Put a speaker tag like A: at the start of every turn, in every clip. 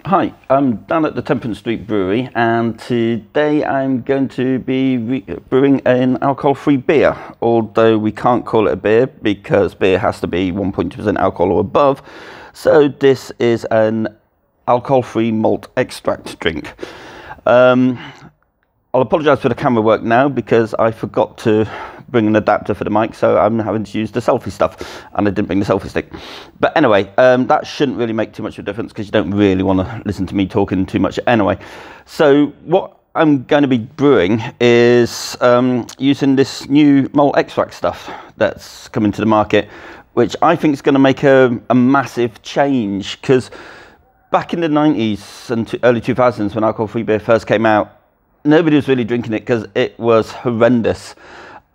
A: Hi, I'm down at the Temperance Street Brewery, and today I'm going to be brewing an alcohol-free beer, although we can't call it a beer because beer has to be 1.2% alcohol or above. So this is an alcohol-free malt extract drink. I'll apologise for the camera work now because I forgot to bring an adapter for the mic, so I'm having to use the selfie stuff, and I didn't bring the selfie stick. But anyway, that shouldn't really make too much of a difference because you don't really want to listen to me talking too much anyway. So what I'm going to be brewing is using this new malt extract stuff that's coming to the market, which I think is going to make a massive change, because back in the 90s and early 2000s when alcohol-free beer first came out, nobody was really drinking it because it was horrendous.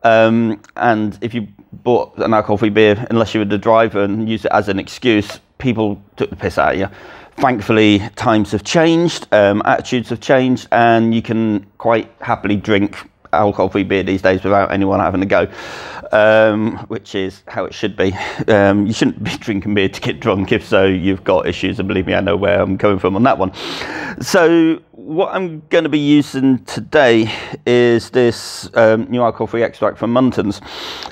A: And if you bought an alcohol-free beer, unless you were the driver and used it as an excuse, people took the piss out of you. Thankfully, times have changed, attitudes have changed, and you can quite happily drink alcohol-free beer these days without anyone having a go, which is how it should be. You shouldn't be drinking beer to get drunk. If so, you've got issues, and believe me, I know where I'm coming from on that one. So what I'm going to be using today is this new alcohol-free extract from Muntons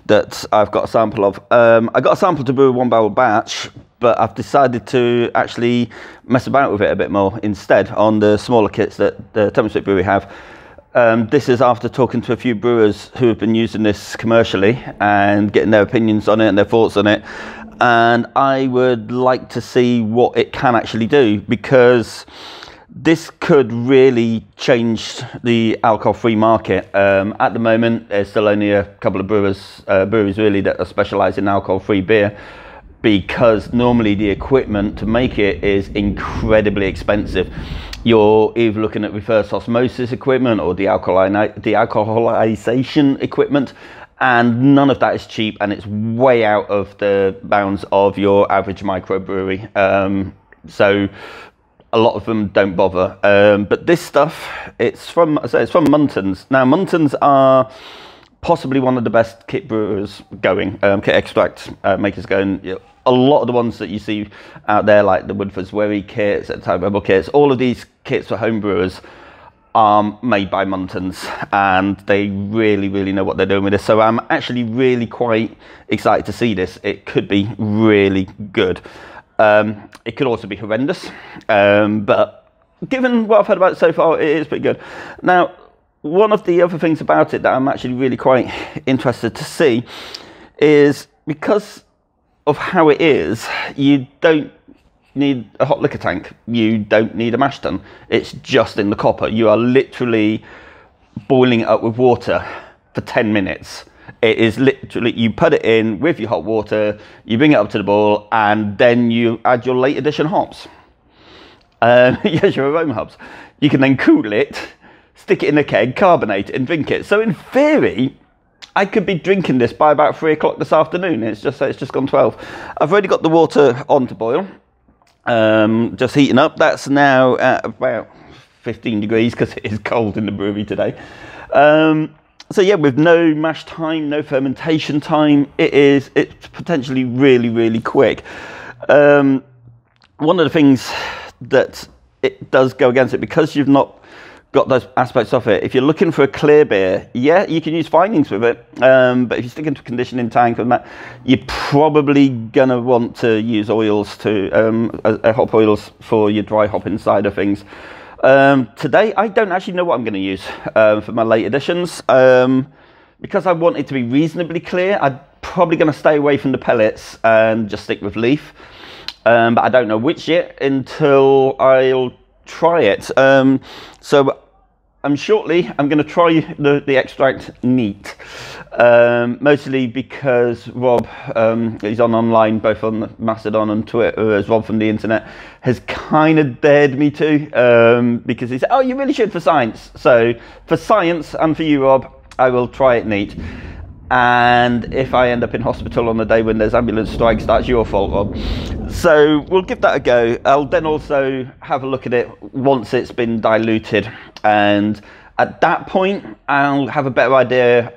A: that I've got a sample of. I got a sample to brew a one-barrel batch, but I've decided to actually mess about with it a bit more instead on the smaller kits that the Temperance Brewery have. This is after talking to a few brewers who have been using this commercially and getting their opinions on it and their thoughts on it. And I would like to see what it can actually do, because this could really change the alcohol-free market. At the moment, there's still only a couple of breweries really that are specialised in alcohol-free beer, because normally the equipment to make it is incredibly expensive. You're either looking at reverse osmosis equipment or dealcoholization equipment, and none of that is cheap, and it's way out of the bounds of your average microbrewery. So a lot of them don't bother. But this stuff, it's from Muntons. Now, Muntons are possibly one of the best kit brewers going, kit extract makers going. A lot of the ones that you see out there, like the Woodford's Wherry kits, Type Rebel kits, all of these kits for home brewers are made by Muntons, and they really know what they're doing with this. So I'm actually really quite excited to see this. It could be really good. It could also be horrendous, but given what I've heard about it so far, it is pretty good. Now, one of the other things about it that I'm actually really quite interested to see is, because of how it is, you don't need a hot liquor tank, you don't need a mash tun, it's just in the copper. You are literally boiling it up with water for 10 minutes. It is literally, you put it in with your hot water, you bring it up to the boil, and then you add your late addition hops. Yes, your aroma hops. You can then cool it, stick it in a keg, carbonate it, and drink it. So in theory, I could be drinking this by about 3 o'clock this afternoon. It's just gone 12. I've already got the water on to boil, just heating up. That's now at about 15 degrees because it is cold in the brewery today. So yeah, with no mash time, no fermentation time, it's potentially really quick. One of the things that it does go against it, because you've not got those aspects of it. If you're looking for a clear beer, yeah, you can use findings with it, but if you're sticking to a conditioning tank and that, you're probably gonna want to use oils hop oils for your dry hopping side of things. Today, I don't actually know what I'm gonna use for my late additions. Because I want it to be reasonably clear, I'm probably gonna stay away from the pellets and just stick with leaf. But I don't know which yet until I'll try it. So I'm going to try the extract neat, mostly because Rob, he's online both on Mastodon and Twitter, as Rob from the internet, has kind of dared me to, because he said, oh, you really should for science. So for science and for you, Rob, I will try it neat. And if I end up in hospital on the day when there's ambulance strikes, that's your fault, Rob. So we'll give that a go. I'll then also have a look at it once it's been diluted, and at that point I'll have a better idea,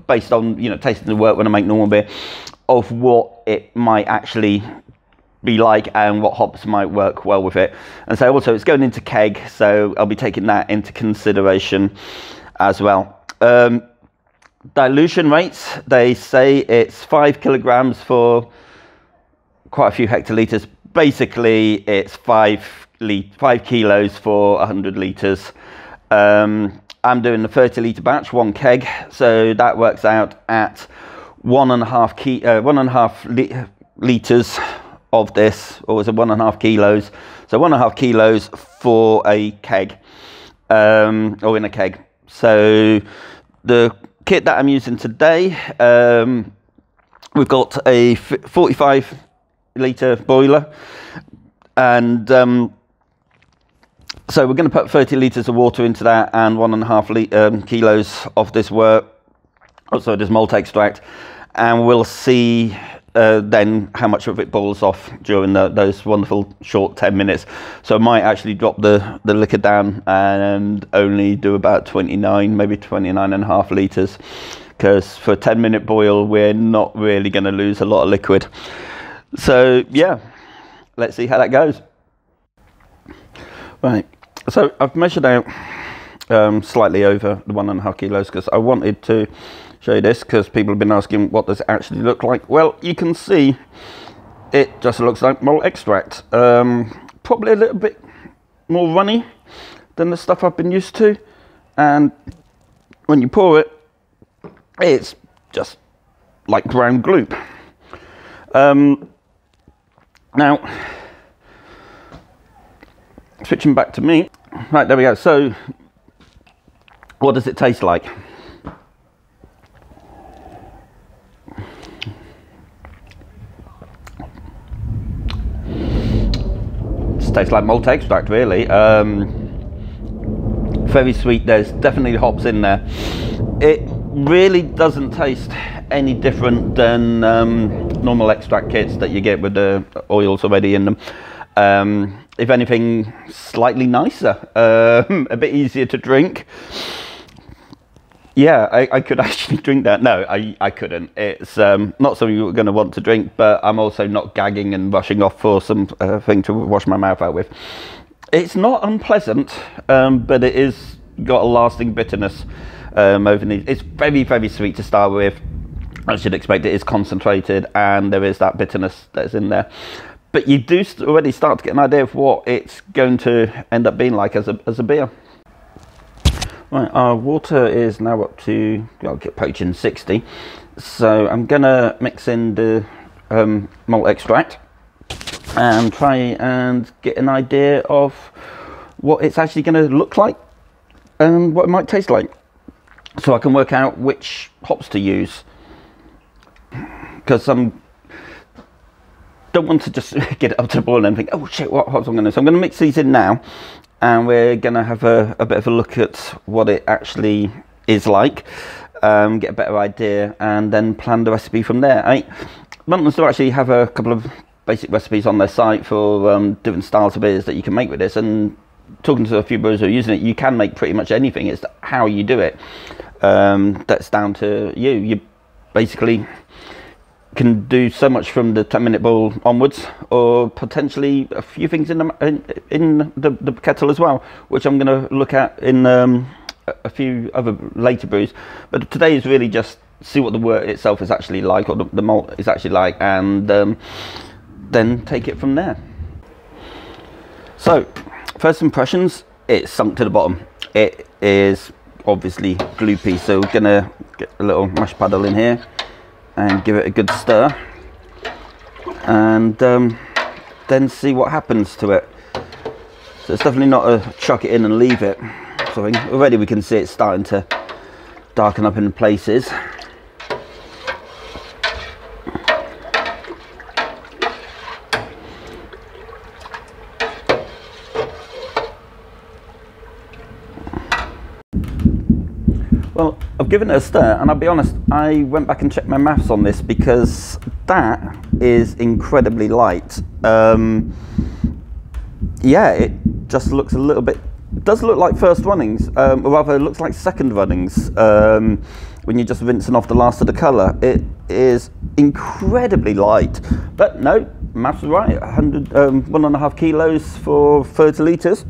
A: based on tasting the work when I make normal beer, of what it might actually be like and what hops might work well with it. And so also it's going into keg, so I'll be taking that into consideration as well. Dilution rates, they say it's 5 kilograms for quite a few hectolitres. Basically it's 5 kilos for 100 litres. I'm doing a 30 litre batch, 1 keg, so that works out at 1.5 litres of this, or is it 1.5 kilos? So 1.5 kilos for a keg, or in a keg. So the kit that I'm using today, we've got a 45 litre boiler, and so we're going to put 30 litres of water into that and 1.5 kilos of this Wort, also this malt extract, and we'll see then how much of it boils off during those wonderful short 10 minutes. So I might actually drop the liquor down and only do about 29, maybe 29.5 litres, because for a 10-minute boil we're not really going to lose a lot of liquid. So yeah, let's see how that goes. Right, so I've measured out slightly over the 1.5 kilos because I wanted to show you this, because people have been asking what does it actually look like. Well, you can see it just looks like malt extract, probably a little bit more runny than the stuff I've been used to, and when you pour it, it's just like brown gloop. Now switching back to me, right, there we go. So what does it taste like? Tastes like malt extract, really. Very sweet. There's definitely hops in there. It really doesn't taste any different than normal extract kits that you get with the oils already in them. If anything, slightly nicer, a bit easier to drink. Yeah, I could actually drink that. No, I couldn't. It's not something you're going to want to drink, but I'm also not gagging and rushing off for some thing to wash my mouth out with. It's not unpleasant, but it is got a lasting bitterness over these. It's very, very sweet to start with. I should expect it is concentrated, and there is that bitterness that's in there. But you do already start to get an idea of what it's going to end up being like as a beer. Right, our water is now up to, I'll get approaching 60. So I'm gonna mix in the malt extract and try and get an idea of what it's actually gonna look like and what it might taste like, so I can work out which hops to use. Because don't want to just get it up to boil and think, oh shit, what hops I'm gonna. So I'm gonna mix these in now, and we're gonna have a bit of a look at what it actually is like, get a better idea, and then plan the recipe from there. Muntons do actually have a couple of basic recipes on their site for different styles of beers that you can make with this, and talking to a few brewers who are using it, you can make pretty much anything. It's how you do it that's down to you. You basically can do so much from the 10-minute boil onwards, or potentially a few things in the kettle as well, which I'm going to look at in a few other later brews. But today is really just see what the Wort itself is actually like, or the malt is actually like, and then take it from there. So first impressions, it's sunk to the bottom. It is obviously gloopy, so we're going to get a little mash paddle in here and give it a good stir, and then see what happens to it. So it's definitely not a chuck it in and leave it sort of thing. Already we can see it's starting to darken up in places. Well, I've given it a stir, and I'll be honest, I went back and checked my maths on this, because that is incredibly light. Yeah, it just looks a little bit, it does look like first runnings, or rather it looks like second runnings when you're just rinsing off the last of the colour. It is incredibly light, but no, maths is right, 1.5 kilos for 30 litres.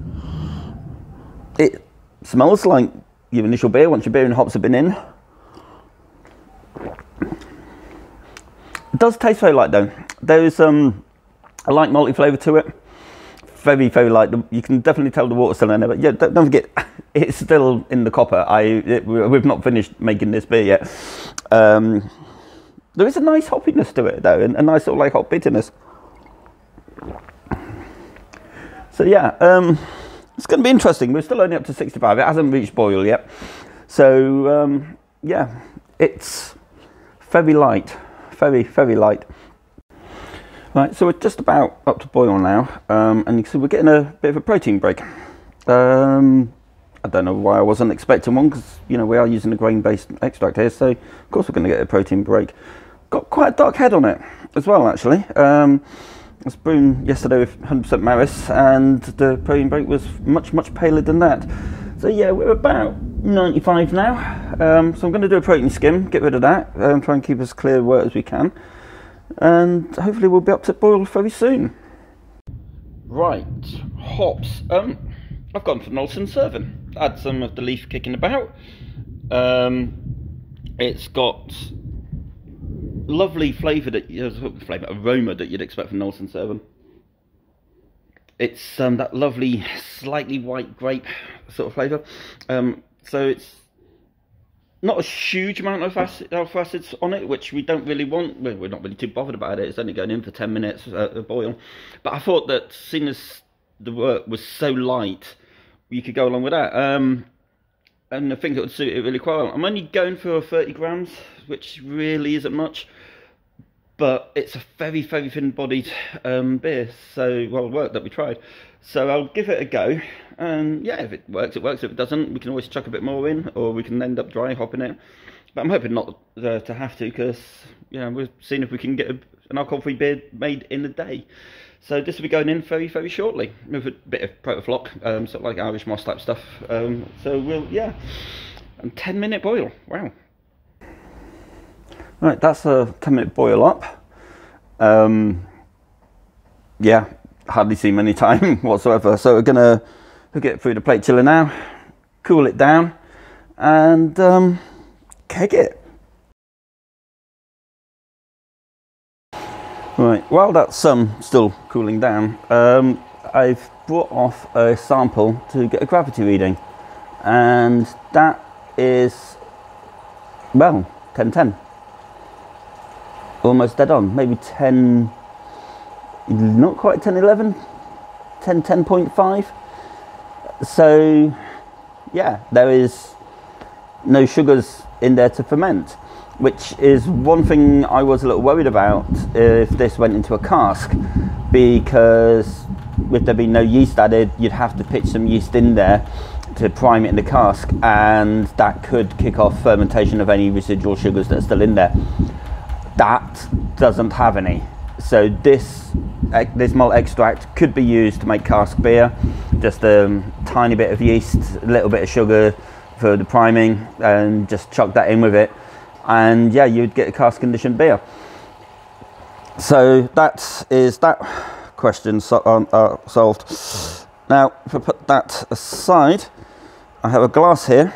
A: It smells like your initial beer once your beer and hops have been in. It does taste very light though. There's a light malty flavour to it. Very, very light. You can definitely tell the water's still in there, but yeah, don't forget, it's still in the copper. We've not finished making this beer yet. There is a nice hoppiness to it though, and a nice sort of like hop bitterness. So yeah, it's going to be interesting. We're still only up to 65. It hasn't reached boil yet. So yeah, it's very light, very, very light. Right, so we're just about up to boil now, and you can see we're getting a bit of a protein break. I don't know why I wasn't expecting one, because you know we are using a grain-based extract here, so of course we're going to get a protein break. Got quite a dark head on it as well, actually. I was brewing yesterday with 100% Maris, and the protein break was much, much paler than that. So yeah, we're about 95 now. So I'm going to do a protein skim, get rid of that, try and keep as clear wort as we can, and hopefully we'll be up to boil very soon. Right, hops. I've gone for Nelson Servin. Had some of the leaf kicking about. It's got lovely flavour aroma that you'd expect from Nelson Servin. It's that lovely, slightly white grape sort of flavour. So it's not a huge amount of alpha acids on it, which we don't really want. We're not really too bothered about it. It's only going in for 10 minutes at a boil. But I thought that seeing as the wort was so light, you could go along with that. And I think it would suit it really quite well. I'm only going for 30 grams, which really isn't much. But it's a very, very thin-bodied beer. So, well, wort that we tried. So I'll give it a go. And yeah, if it works, it works. If it doesn't, we can always chuck a bit more in, or we can end up dry hopping it. But I'm hoping not to have to, because yeah, we're seeing if we can get an alcohol-free beer made in a day. So this will be going in very, very shortly with a bit of protoflock, sort of like Irish moss type stuff. So we'll, yeah, and 10-minute boil. Wow. Right, that's a 10-minute boil up. Yeah, hardly seen any time whatsoever. So we're gonna hook it through the plate chiller now, cool it down, and keg it. Right, while that's still cooling down, I've brought off a sample to get a gravity reading, and that is, well, 1010. Almost dead on, maybe 10, not quite 1011, 10.5. So yeah, there is no sugars in there to ferment, which is one thing I was a little worried about if this went into a cask, because with there being no yeast added, you'd have to pitch some yeast in there to prime it in the cask, and that could kick off fermentation of any residual sugars that are still in there. That doesn't have any. So this malt extract could be used to make cask beer, just a tiny bit of yeast, a little bit of sugar for the priming, and just chuck that in with it, and yeah, you'd get a cask conditioned beer. So that is that question solved. Now if I put that aside, I have a glass here,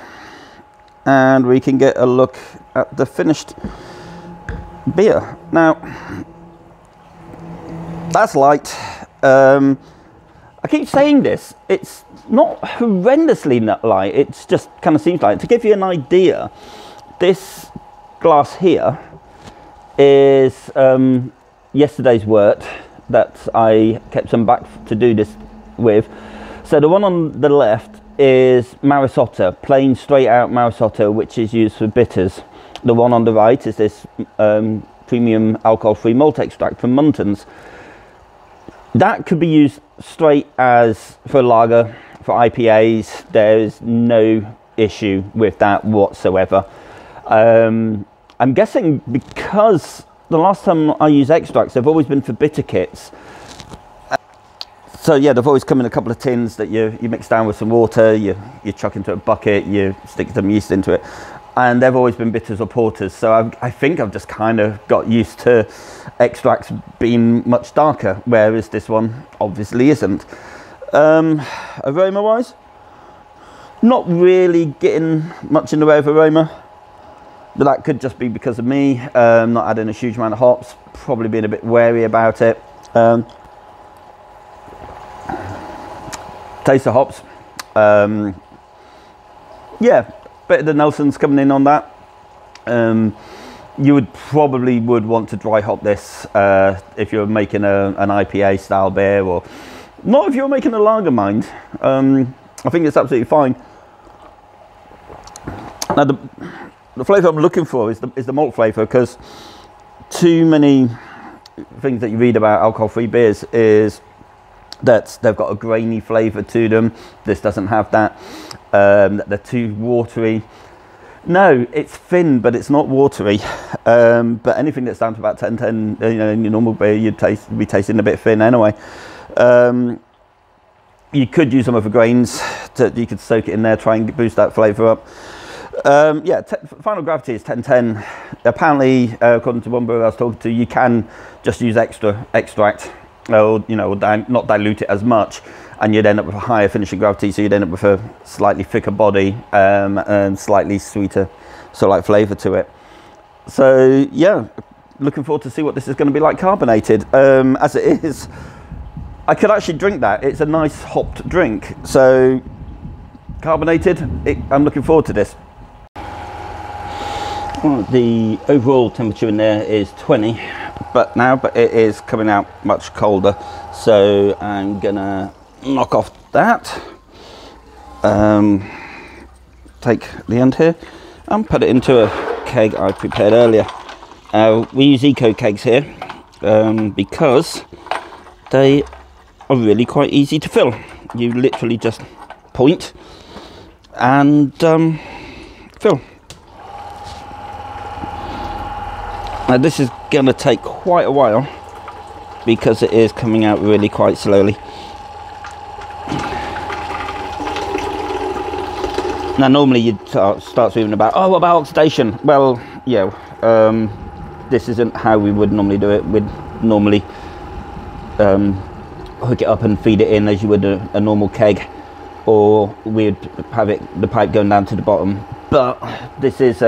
A: and we can get a look at the finished beer. Now that's light. I keep saying this, it's not horrendously light, it's just kind of seems light. To give you an idea, this glass here is yesterday's wort that I kept some back to do this with. So the one on the left is Maris Otter, plain straight out Maris Otter, which is used for bitters. The one on the right is this premium alcohol-free malt extract from Muntons. That could be used straight as for lager, for IPAs. There's no issue with that whatsoever. I'm guessing because the last time I use extracts, they've always been for bitter kits. So yeah, they've always come in a couple of tins that you mix down with some water, you chuck into a bucket, you stick some yeast into it. and they've always been bitters or porters. So I think I've just kind of got used to extracts being much darker, whereas this one obviously isn't. Aroma wise, not really getting much in the way of aroma, but that could just be because of me not adding a huge amount of hops, probably being a bit wary about it. Taste of hops, yeah, bit of the Nelson's coming in on that. You would probably want to dry hop this if you're making an IPA style beer, or not if you're making a lager, mind. I think it's absolutely fine. Now the flavour I'm looking for is the malt flavour, because too many things that you read about alcohol-free beers is that they've got a grainy flavour to them. This doesn't have that. They're too watery. No, it's thin, but it's not watery. But anything that's down to about 10-10, you know, in your normal beer, you'd be tasting a bit thin anyway. You could use some other grains you could soak it in there, try and boost that flavour up. Yeah, final gravity is 10-10. Apparently, according to one brewer I was talking to, you can just use extra extract, or you know, not dilute it as much, and you'd end up with a higher finishing gravity. So you'd end up with a slightly thicker body and slightly sweeter, so like flavour to it. So yeah, looking forward to see what this is going to be like carbonated. As it is, I could actually drink that. It's a nice hopped drink. So carbonated, I'm looking forward to this. The overall temperature in there is 20 but it is coming out much colder, so I'm gonna knock off that, take the end here and put it into a keg I prepared earlier. We use eco kegs here because they are really quite easy to fill. You literally just point and fill. Now this is going to take quite a while because it is coming out really quite slowly. Now normally you'd start speaking about, oh, what about oxidation? Well, yeah, this isn't how we would normally do it. We'd normally hook it up and feed it in as you would a normal keg, or we'd have the pipe going down to the bottom. But this is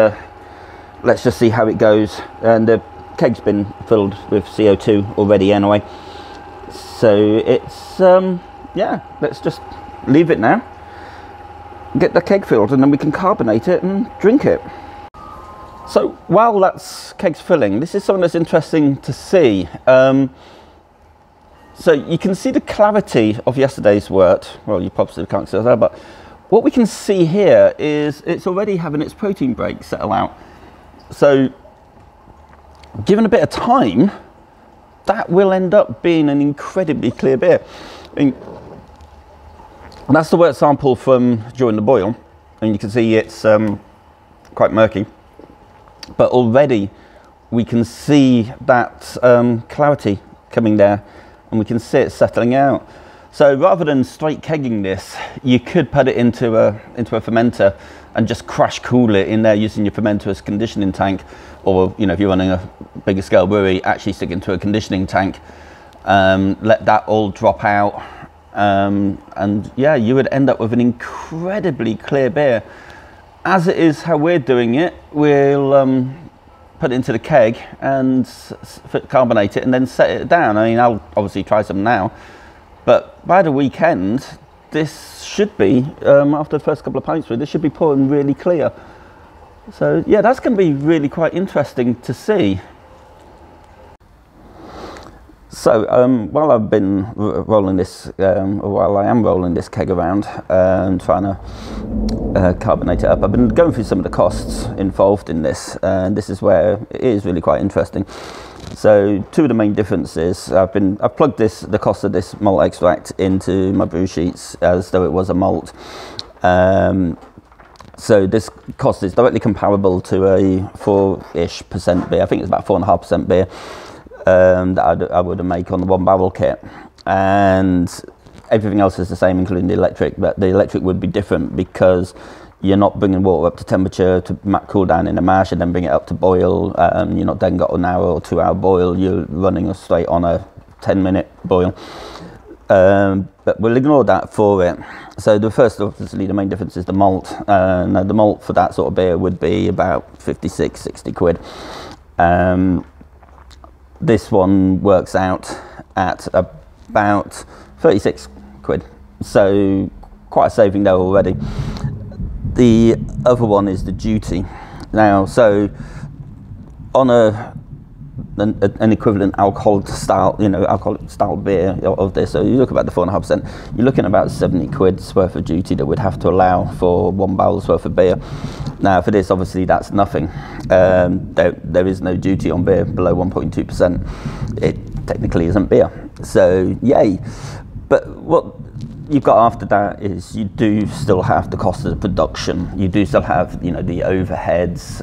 A: let's just see how it goes, and the keg's been filled with CO2 already anyway, so it's yeah, let's just leave it now, get the keg filled, and then we can carbonate it and drink it. So while that's keg's filling, this is something that's interesting to see. So you can see the clarity of yesterday's wort. Well, you probably can't see that, but what we can see here is it's already having its protein break settle out. So given a bit of time, that will end up being an incredibly clear beer. I mean, that's the wort sample from during the boil, and you can see it's quite murky, but already we can see that clarity coming there, and we can see it settling out. So rather than straight kegging this, you could put it into a fermenter and just crash cool it in there using your fermenter as conditioning tank, or you know, if you're running a bigger scale brewery, actually stick into a conditioning tank, let that all drop out, and yeah, you would end up with an incredibly clear beer. As it is how we're doing it, we'll put it into the keg and carbonate it and then set it down. I mean, I'll obviously try some now, but by the weekend, this should be, after the first couple of pints through, this should be pouring really clear. So yeah, that's going to be really quite interesting to see. So while I've been rolling this, while I am rolling this keg around and trying to carbonate it up, I've been going through some of the costs involved in this, and this is where it is really quite interesting. So two of the main differences, I've plugged the cost of this malt extract into my brew sheets as though it was a malt. So this cost is directly comparable to a 4-ish% beer. I think it's about 4.5% beer that I would make on the one barrel kit, and everything else is the same, including the electric, but the electric would be different because you're not bringing water up to temperature to cool down in a mash and then bring it up to boil. You're not then got an hour or 2 hour boil. You're running straight on a 10-minute boil. But we'll ignore that for it. So the first, obviously, the main difference is the malt. Now the malt for that sort of beer would be about 56, 60 quid. This one works out at about 36 quid. So quite a saving there already. The other one is the duty. Now, so on an equivalent alcohol style, alcoholic style beer of this, so you look about the 4.5%, you're looking at about 70 quid's worth of duty that we'd have to allow for 1 barrel's worth of beer. Now for this, obviously that's nothing. There is no duty on beer below 1.2%. It technically isn't beer, so yay. But what you've got after that is you do still have the cost of the production. You do still have, the overheads,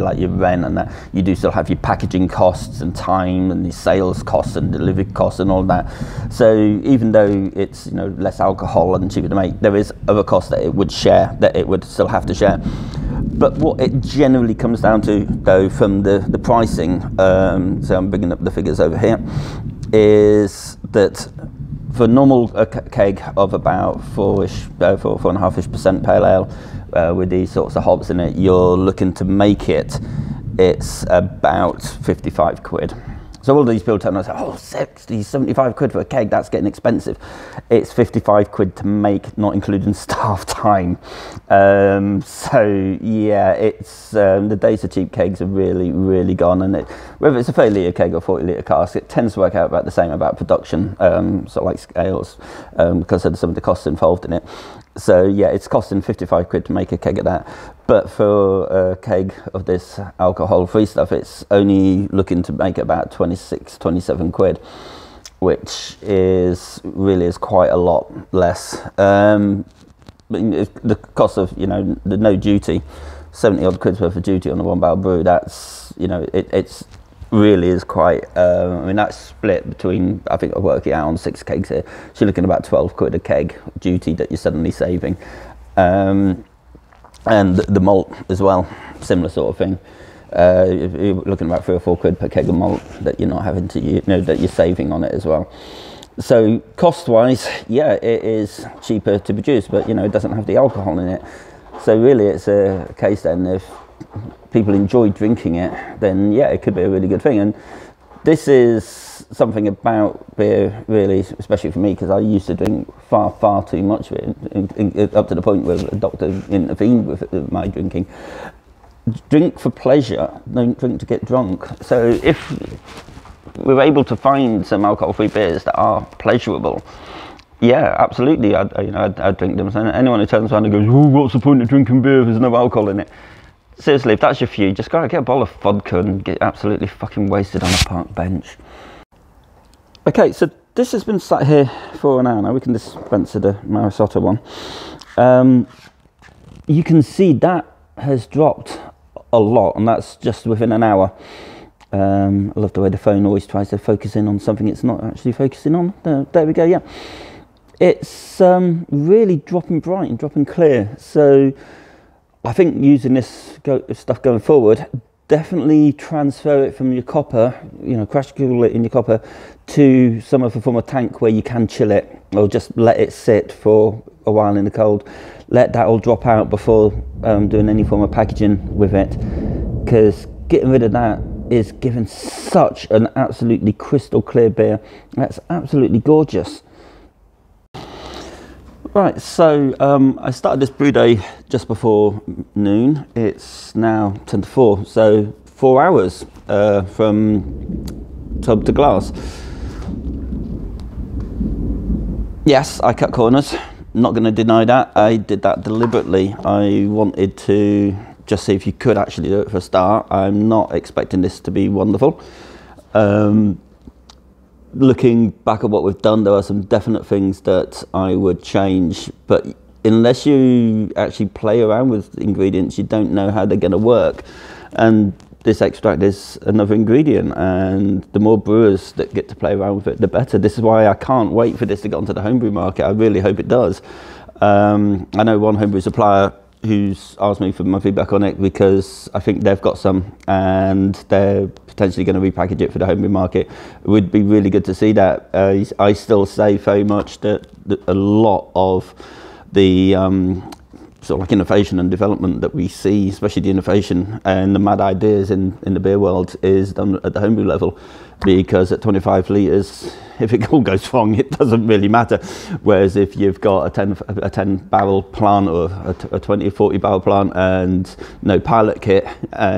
A: like your rent and that. You do still have your packaging costs and time and the sales costs and delivery costs and all that. So even though it's, less alcohol and cheaper to make, there is other costs that it would share, that it would still have to share. But what it generally comes down to, though, from the pricing, so I'm bringing up the figures over here, is that for normal keg of about 4.5% pale ale with these sorts of hops in it, you're looking to make it's about 55 quid. So all these people tell me, oh, 60, 75 quid for a keg, that's getting expensive. It's 55 quid to make, not including staff time. So yeah, it's the days of cheap kegs are really, really gone. And whether it's a 30 litre keg or 40 litre cask, it tends to work out about the same about production, sort of like scales, because of some of the costs involved in it. So yeah, it's costing 55 quid to make a keg of that. But for a keg of this alcohol-free stuff, it's only looking to make about 26, 27 quid, which is quite a lot less. The cost of, the no duty, 70 odd quid's worth of duty on a 1 barrel brew, that's, it's really is quite, that's split between, I think I work it out on 6 kegs here, so you're looking at about 12 quid a keg duty that you're suddenly saving. And the malt as well, similar sort of thing. You're looking at about 3 or 4 quid per keg of malt that you're not having to, that you're saving on it as well. So cost-wise, yeah, it is cheaper to produce, but it doesn't have the alcohol in it. So really, it's a case then if people enjoy drinking it, then yeah, it could be a really good thing. And this is something about beer, really, especially for me, because I used to drink far too much of it, up to the point where the doctor intervened with my drinking. Drink for pleasure, don't drink to get drunk. So if we're able to find some alcohol-free beers that are pleasurable, yeah, absolutely, I'd drink them. So anyone who turns around and goes, oh, what's the point of drinking beer if there's no alcohol in it? Seriously, if that's your view, just go out, get a bottle of vodka and get absolutely fucking wasted on a park bench. Okay, so this has been sat here for an hour now. We can dispense the Marisotto one. You can see that has dropped a lot, and that's just within an hour. I love the way the phone always tries to focus in on something it's not actually focusing on. There we go, yeah. It's really dropping bright and dropping clear. So I think using this stuff going forward, definitely transfer it from your copper, crash cool it in your copper, to some other form of tank where you can chill it, or just let it sit for a while in the cold. Let that all drop out before doing any form of packaging with it, because getting rid of that is giving such an absolutely crystal clear beer. That's absolutely gorgeous. Right, so I started this brew day just before noon. It's now 10 to 4, so 4 hours from tub to glass. Yes, I cut corners, not going to deny that. I did that deliberately. I wanted to just see if you could actually do it for a start. I'm not expecting this to be wonderful. Looking back at what we've done, there are some definite things that I would change, but unless you actually play around with ingredients, you don't know how they're going to work. And this extract is another ingredient, and the more brewers that get to play around with it, the better. This is why I can't wait for this to get onto the homebrew market. I really hope it does. I know one homebrew supplier who's asked me for my feedback on it, because I think they've got some and they're potentially going to repackage it for the homebrew market. It would be really good to see that. I still say very much that a lot of the sort of like innovation and development that we see, especially the innovation and the mad ideas in the beer world, is done at the homebrew level, because at 25 litres, if it all goes wrong, it doesn't really matter. Whereas if you've got a 10 barrel plant or a 20 or 40 barrel plant and no pilot kit,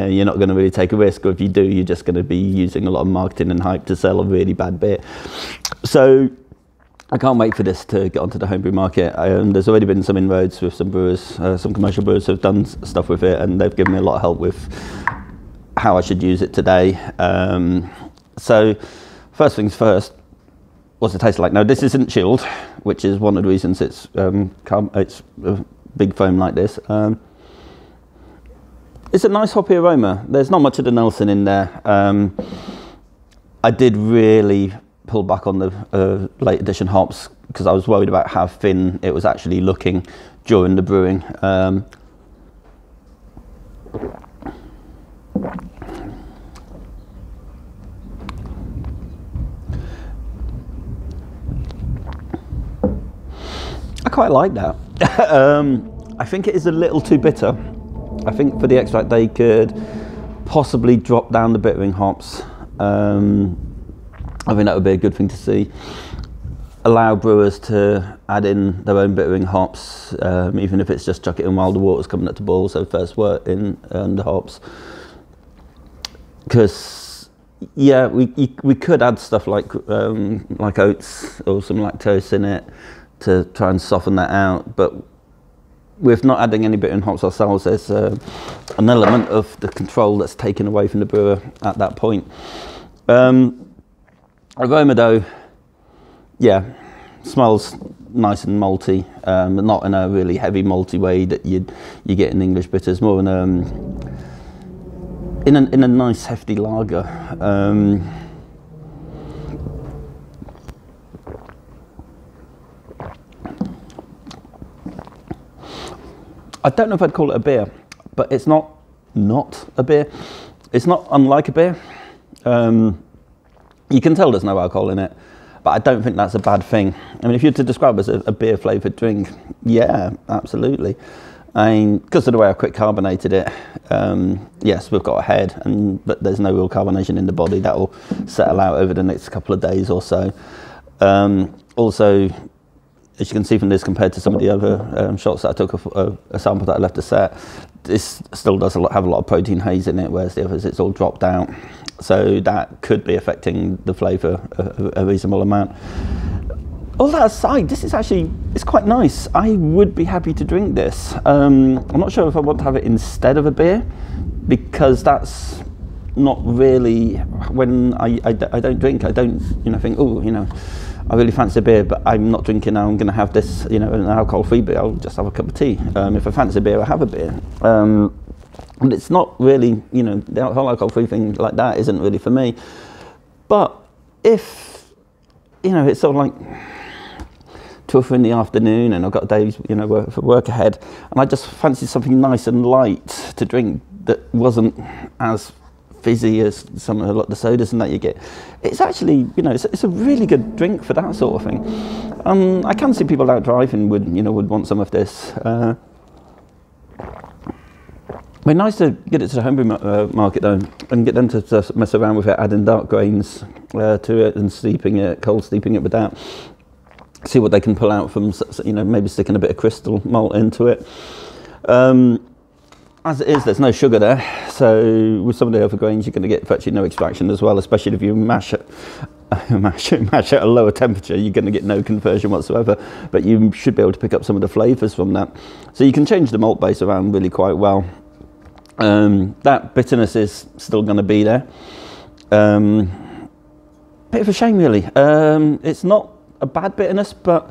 A: you're not going to really take a risk. Or if you do, you're just going to be using a lot of marketing and hype to sell a really bad beer. So I can't wait for this to get onto the homebrew market. There's already been some inroads with some brewers, some commercial brewers who have done stuff with it, and they've given me a lot of help with how I should use it today. So first things first, what's it taste like? Now, this isn't chilled, which is one of the reasons it's a big foam like this. It's a nice hoppy aroma. There's not much of the Nelson in there. I did really pull back on the late edition hops because I was worried about how thin it was actually looking during the brewing. I quite like that. I think it is a little too bitter. I think for the extract they could possibly drop down the bittering hops. I think that would be a good thing to see. Allow brewers to add in their own bittering hops, even if it's just chuck it in while the water's coming up to boil, so first wort in the hops. Because, yeah, we could add stuff like oats or some lactose in it to try and soften that out, but with not adding any bittering hops ourselves, there's an element of the control that's taken away from the brewer at that point. Aroma though, yeah, smells nice and malty, but not in a really heavy malty way that you get in English bitters. More in a nice hefty lager. I don't know if I'd call it a beer, but it's not a beer. It's not unlike a beer. You can tell there's no alcohol in it, but I don't think that's a bad thing. I mean, if you were to describe it as a beer flavoured drink, yeah, absolutely. I mean, because of the way I quick carbonated it, yes, we've got a head, but there's no real carbonation in the body. That will settle out over the next couple of days or so. Also, as you can see from this, compared to some of the other shots that I took of a sample that I left to set, this still does have a lot of protein haze in it, whereas the others, it's all dropped out. So that could be affecting the flavour a reasonable amount. All that aside, this is actually, it's quite nice. I would be happy to drink this. I'm not sure if I want to have it instead of a beer, because that's not really, when I don't drink, I don't think, oh, I really fancy a beer, but I'm not drinking now, I'm going to have this, an alcohol-free beer, I'll just have a cup of tea. If I fancy a beer, I have a beer. And it's not really, the whole alcohol-free thing like that isn't really for me. But if, it's sort of like 2 or 3 in the afternoon and I've got days, work ahead, and I just fancy something nice and light to drink that wasn't as fizzy as some of the sodas and that you get. It's actually, it's a really good drink for that sort of thing. I can see people out driving would want some of this. It'd be nice to get it to the homebrew market though, and get them to mess around with it, adding dark grains to it and steeping it, cold steeping it with that. See what they can pull out from, maybe sticking a bit of crystal malt into it. As it is, there's no sugar there, so with some of the other grains you're going to get virtually no extraction as well, especially if you mash it at a lower temperature, you're going to get no conversion whatsoever, but you should be able to pick up some of the flavours from that. So you can change the malt base around really quite well. That bitterness is still going to be there. Bit of a shame really. It's not a bad bitterness, but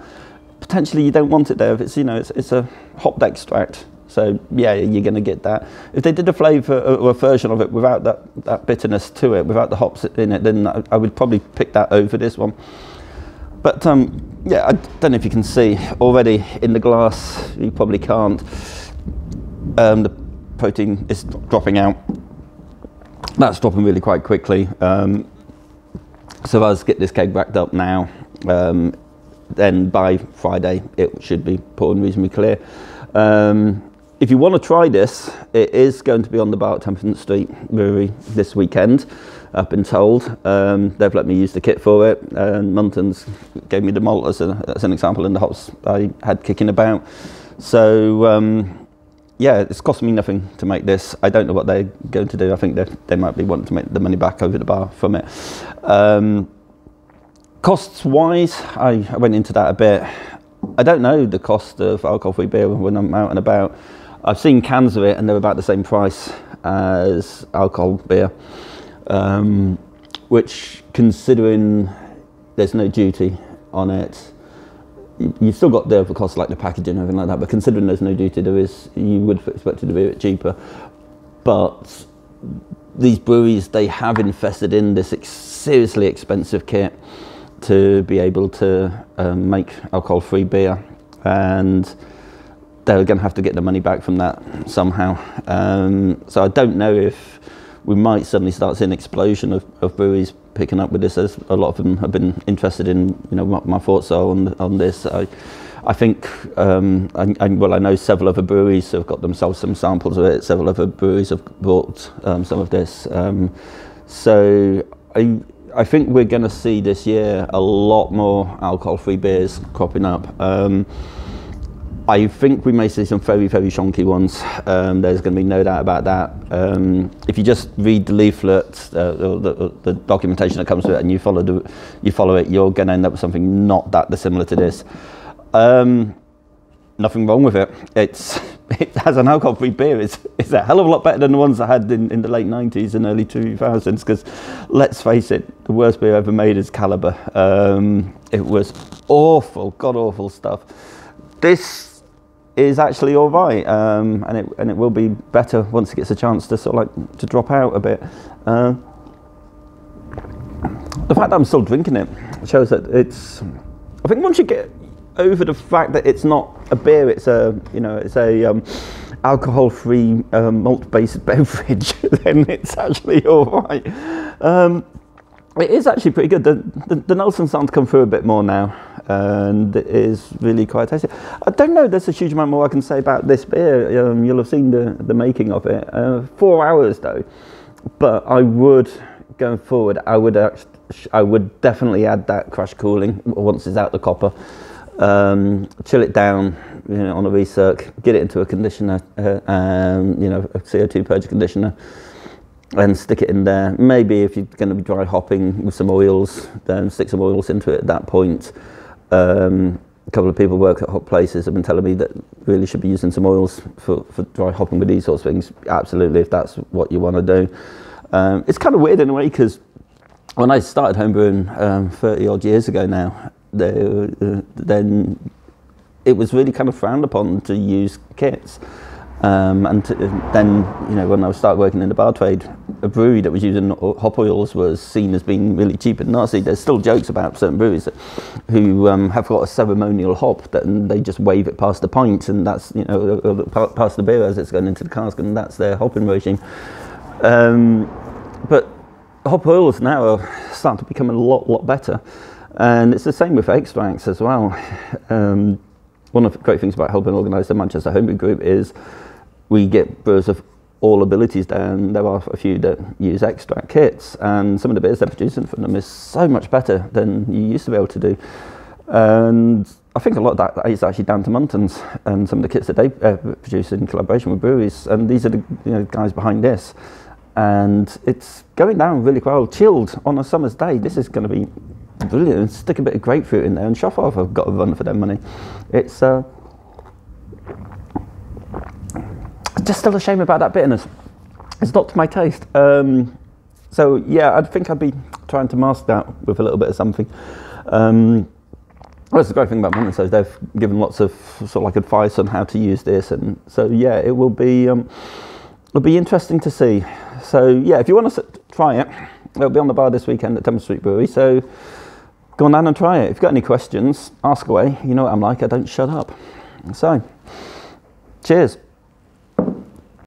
A: potentially you don't want it there if it's, it's a hopped extract. So yeah, you're going to get that. If they did a flavour or a version of it without that bitterness to it, without the hops in it, then I would probably pick that over this one. But yeah, I don't know if you can see already in the glass, you probably can't. The protein is dropping out. That's dropping really quite quickly. So if I was to get this keg backed up now, then by Friday it should be pouring reasonably clear. If you want to try this, it is going to be on the bar at Temperance Street Brewery this weekend, I've been told. They've let me use the kit for it, and Muntons gave me the malt as an example, and the hops I had kicking about. So yeah, it's cost me nothing to make this. I don't know what they're going to do. I think they might be wanting to make the money back over the bar from it. Costs wise, I went into that a bit. I don't know the cost of alcohol-free beer when I'm out and about. I've seen cans of it and they're about the same price as alcohol beer, which, considering there's no duty on it, you've still got the other costs like the packaging and everything like that, but considering there's no duty, you would expect it to be a bit cheaper. But these breweries, they have invested in this seriously expensive kit to be able to make alcohol-free beer, and they're going to have to get the money back from that somehow. So I don't know if we might suddenly start seeing an explosion of breweries picking up with this, as a lot of them have been interested in, you know, what my thoughts are on this. I think, well, I know several other breweries have got themselves some samples of it. Several other breweries have bought some of this. So I think we're going to see this year a lot more alcohol-free beers cropping up. I think we may see some very, very shonky ones. There's going to be no doubt about that. If you just read the leaflet, the documentation that comes with it, and you follow it, you're going to end up with something not that dissimilar to this. Nothing wrong with it. It has an alcohol-free beer. It's a hell of a lot better than the ones I had in the late 90s and early 2000s, because let's face it, the worst beer ever made is Caliber. It was awful, god-awful stuff. This is actually all right, and it will be better once it gets a chance to sort of like to drop out a bit. The fact that I'm still drinking it shows that it's, I think once you get over the fact that it's not a beer, it's a alcohol-free malt-based beverage, then it's actually all right. It is actually pretty good. The Nelson's starting to come through a bit more now, and it is really quite tasty. I don't know, there's a huge amount more I can say about this beer. You'll have seen the making of it. 4 hours though, but I would, going forward, I would definitely add that crash cooling once it's out the copper. Chill it down, you know, on a recirc, get it into a conditioner, you know, a CO2 purge conditioner, and stick it in there. Maybe if you're going to be dry hopping with some oils, then stick some oils into it at that point. A couple of people work at hop places have been telling me that really should be using some oils for dry hopping with these sorts of things. Absolutely, if that's what you want to do. It's kind of weird in a way, because when I started homebrewing 30 odd years ago now, then it was really kind of frowned upon to use kits. Then, you know, when I started working in the bar trade, a brewery that was using hop oils was seen as being really cheap and nasty. There's still jokes about certain breweries who have got a ceremonial hop that they just wave it past the pint, and that's, you know, past the beer as it's going into the cask, and that's their hopping regime. But hop oils now are starting to become a lot better, and it's the same with extracts as well. One of the great things about helping organise the Manchester Homebrew Group is we get brewers of all abilities down. There are a few that use extract kits, and some of the beers they're producing from them is so much better than you used to be able to do. And I think a lot of that is actually down to Muntons and some of the kits that they produce in collaboration with breweries. And these are the, you know, guys behind this. And it's going down really well. Chilled on a summer's day, this is going to be brilliant. Stick a bit of grapefruit in there, and Shofar have got a run for their money. It's just still a shame about that bitterness. It's not to my taste. So yeah, I think I'd be trying to mask that with a little bit of something. That's the great thing about Muntons, they've given lots of sort of like advice on how to use this, and so yeah, it will be it'll be interesting to see. So yeah, if you want to try it, it'll be on the bar this weekend at Temperance Street Brewery. So go on down and try it. If you've got any questions, ask away. You know what I'm like, I don't shut up. So, cheers.